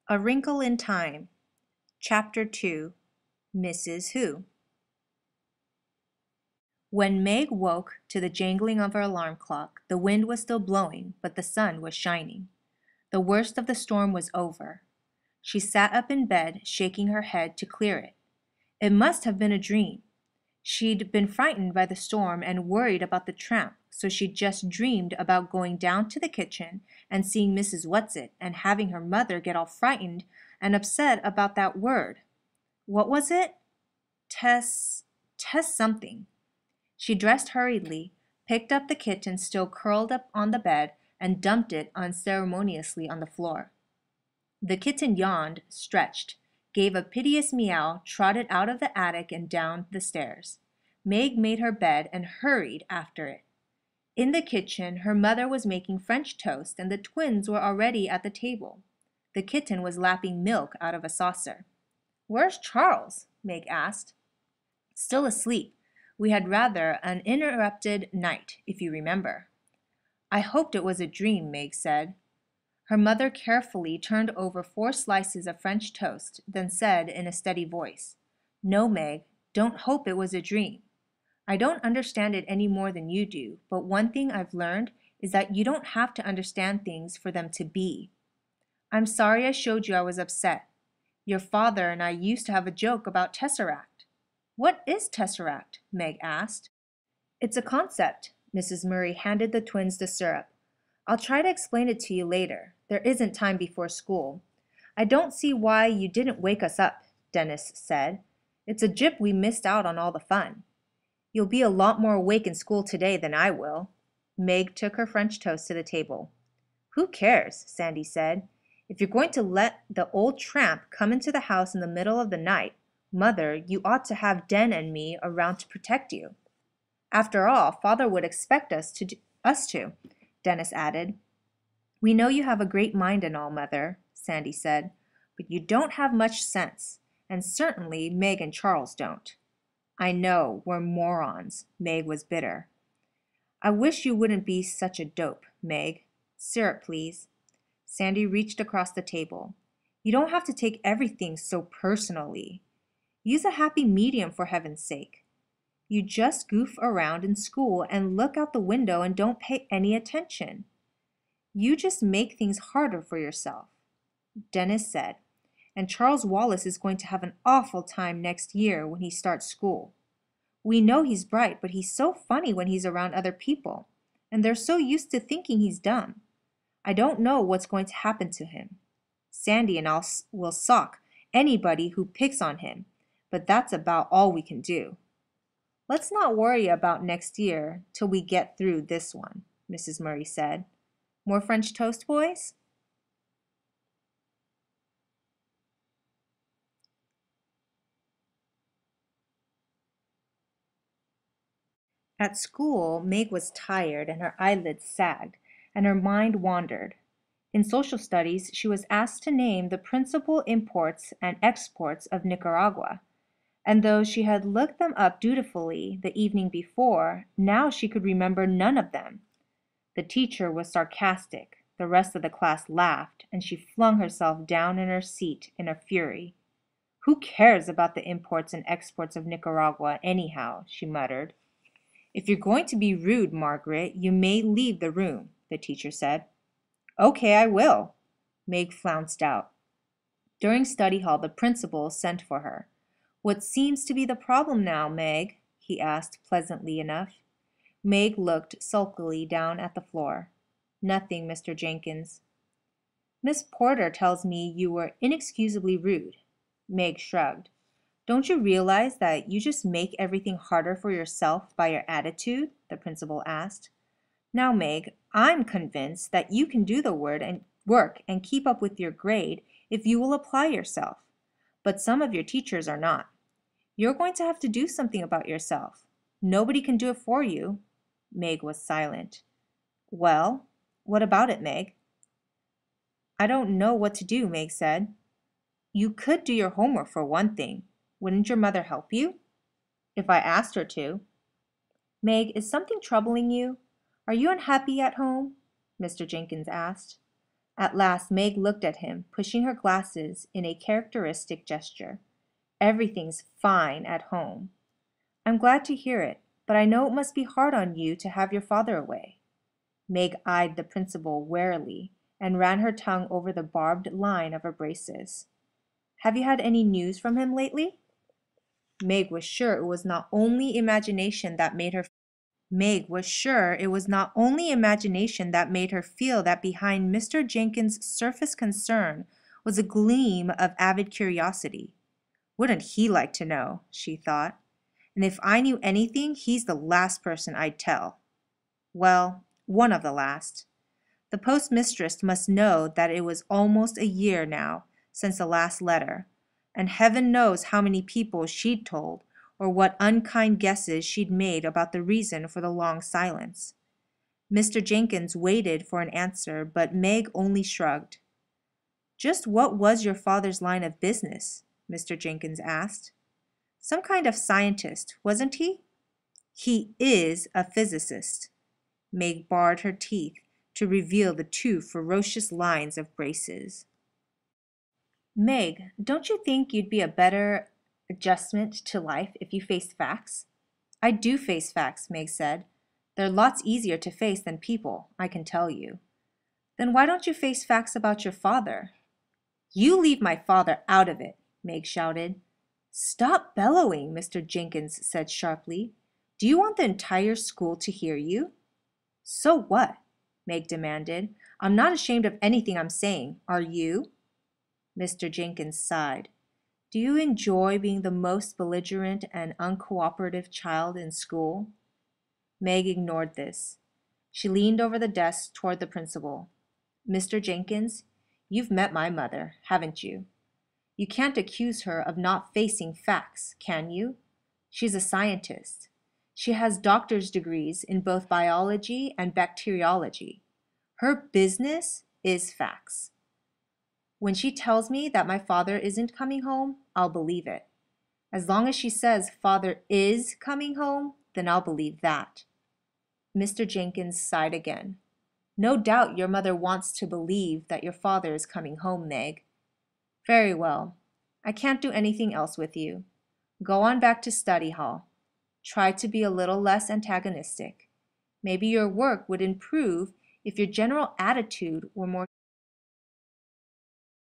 A Wrinkle in Time, Chapter 2, Mrs. Who. When Meg woke to the jangling of her alarm clock, the wind was still blowing, but the sun was shining. The worst of the storm was over. She sat up in bed, shaking her head to clear it. It must have been a dream. She'd been frightened by the storm and worried about the tramp, so she'd just dreamed about going down to the kitchen and seeing Mrs. Whatsit and having her mother get all frightened and upset about that word. What was it? Tess something. She dressed hurriedly, picked up the kitten still curled up on the bed, and dumped it unceremoniously on the floor. The kitten yawned, stretched, gave a piteous meow, trotted out of the attic and down the stairs. Meg made her bed and hurried after it. In the kitchen, her mother was making French toast, and the twins were already at the table. The kitten was lapping milk out of a saucer. "Where's Charles?" Meg asked. "Still asleep. We had rather uninterrupted night, if you remember." "I hoped it was a dream," Meg said. Her mother carefully turned over 4 slices of French toast, then said in a steady voice, "No, Meg, don't hope it was a dream. I don't understand it any more than you do, but one thing I've learned is that you don't have to understand things for them to be. I'm sorry I showed you I was upset. Your father and I used to have a joke about tesseract." "What is tesseract?" Meg asked. "It's a concept." Mrs. Murray handed the twins the syrup. "I'll try to explain it to you later. There isn't time before school." "I don't see why you didn't wake us up," Dennis said. "It's a jip we missed out on all the fun." "You'll be a lot more awake in school today than I will." Meg took her French toast to the table. "Who cares?" Sandy said. "If you're going to let the old tramp come into the house in the middle of the night, Mother, you ought to have Den and me around to protect you. After all, Father would expect us to," Dennis added. "We know you have a great mind and all, Mother," Sandy said, "but you don't have much sense, and certainly Meg and Charles don't." "I know, we're morons." Meg was bitter. "I wish you wouldn't be such a dope, Meg. Syrup, please." Sandy reached across the table. "You don't have to take everything so personally. Use a happy medium, for heaven's sake. You just goof around in school and look out the window and don't pay any attention. You just make things harder for yourself," Dennis said. "And Charles Wallace is going to have an awful time next year when he starts school. We know he's bright, but he's so funny when he's around other people, and they're so used to thinking he's dumb. I don't know what's going to happen to him. Sandy and I will sock anybody who picks on him, but that's about all we can do." "Let's not worry about next year till we get through this one," Mrs. Murray said. "More French toast, boys?" At school, Meg was tired and her eyelids sagged, and her mind wandered. In social studies, she was asked to name the principal imports and exports of Nicaragua, and though she had looked them up dutifully the evening before, now she could remember none of them. The teacher was sarcastic, the rest of the class laughed, and she flung herself down in her seat in a fury. "Who cares about the imports and exports of Nicaragua, anyhow?" she muttered. "If you're going to be rude, Margaret, you may leave the room," the teacher said. "Okay, I will." Meg flounced out. During study hall, the principal sent for her. "What seems to be the problem now, Meg?" he asked pleasantly enough. Meg looked sulkily down at the floor. "Nothing, Mr. Jenkins." "Miss Porter tells me you were inexcusably rude." Meg shrugged. "Don't you realize that you just make everything harder for yourself by your attitude?" the principal asked. "Now, Meg, I'm convinced that you can do the work and keep up with your grade if you will apply yourself. But some of your teachers are not. You're going to have to do something about yourself. Nobody can do it for you." Meg was silent. "Well, what about it, Meg?" "I don't know what to do," Meg said. "You could do your homework for one thing. Wouldn't your mother help you?" "If I asked her to." "Meg, is something troubling you? Are you unhappy at home?" Mr. Jenkins asked. At last Meg looked at him, pushing her glasses in a characteristic gesture. Everything's fine at home. I'm glad to hear it, but I know it must be hard on you to have your father away. Meg eyed the principal warily and ran her tongue over the barbed line of her braces. Have you had any news from him lately? Meg was sure it was not only imagination that made her Meg was sure it was not only imagination that made her feel that behind Mr. Jenkins' surface concern was a gleam of avid curiosity. Wouldn't he like to know, she thought. And if I knew anything, he's the last person I'd tell. Well, one of the last. The postmistress must know that it was almost a year now since the last letter, and heaven knows how many people she'd told, or what unkind guesses she'd made about the reason for the long silence. Mr. Jenkins waited for an answer, but Meg only shrugged. Just what was your father's line of business? Mr. Jenkins asked. Some kind of scientist, wasn't he? He is a physicist. Meg bared her teeth to reveal the two ferocious lines of braces. Meg, don't you think you'd be a better adjustment to life if you faced facts? I do face facts, Meg said. They're lots easier to face than people, I can tell you. Then why don't you face facts about your father? You leave my father out of it, Meg shouted. Stop bellowing, Mr. Jenkins said sharply. Do you want the entire school to hear you? So what? Meg demanded. I'm not ashamed of anything I'm saying. Are you? Mr. Jenkins sighed. Do you enjoy being the most belligerent and uncooperative child in school? Meg ignored this. She leaned over the desk toward the principal. Mr. Jenkins, you've met my mother, haven't you? You can't accuse her of not facing facts, can you? She's a scientist. She has doctor's degrees in both biology and bacteriology. Her business is facts. When she tells me that my father isn't coming home, I'll believe it. As long as she says father is coming home, then I'll believe that. Mr. Jenkins sighed again. No doubt your mother wants to believe that your father is coming home, Meg. Very well. I can't do anything else with you. Go on back to study hall. Try to be a little less antagonistic. Maybe your work would improve if your general attitude were more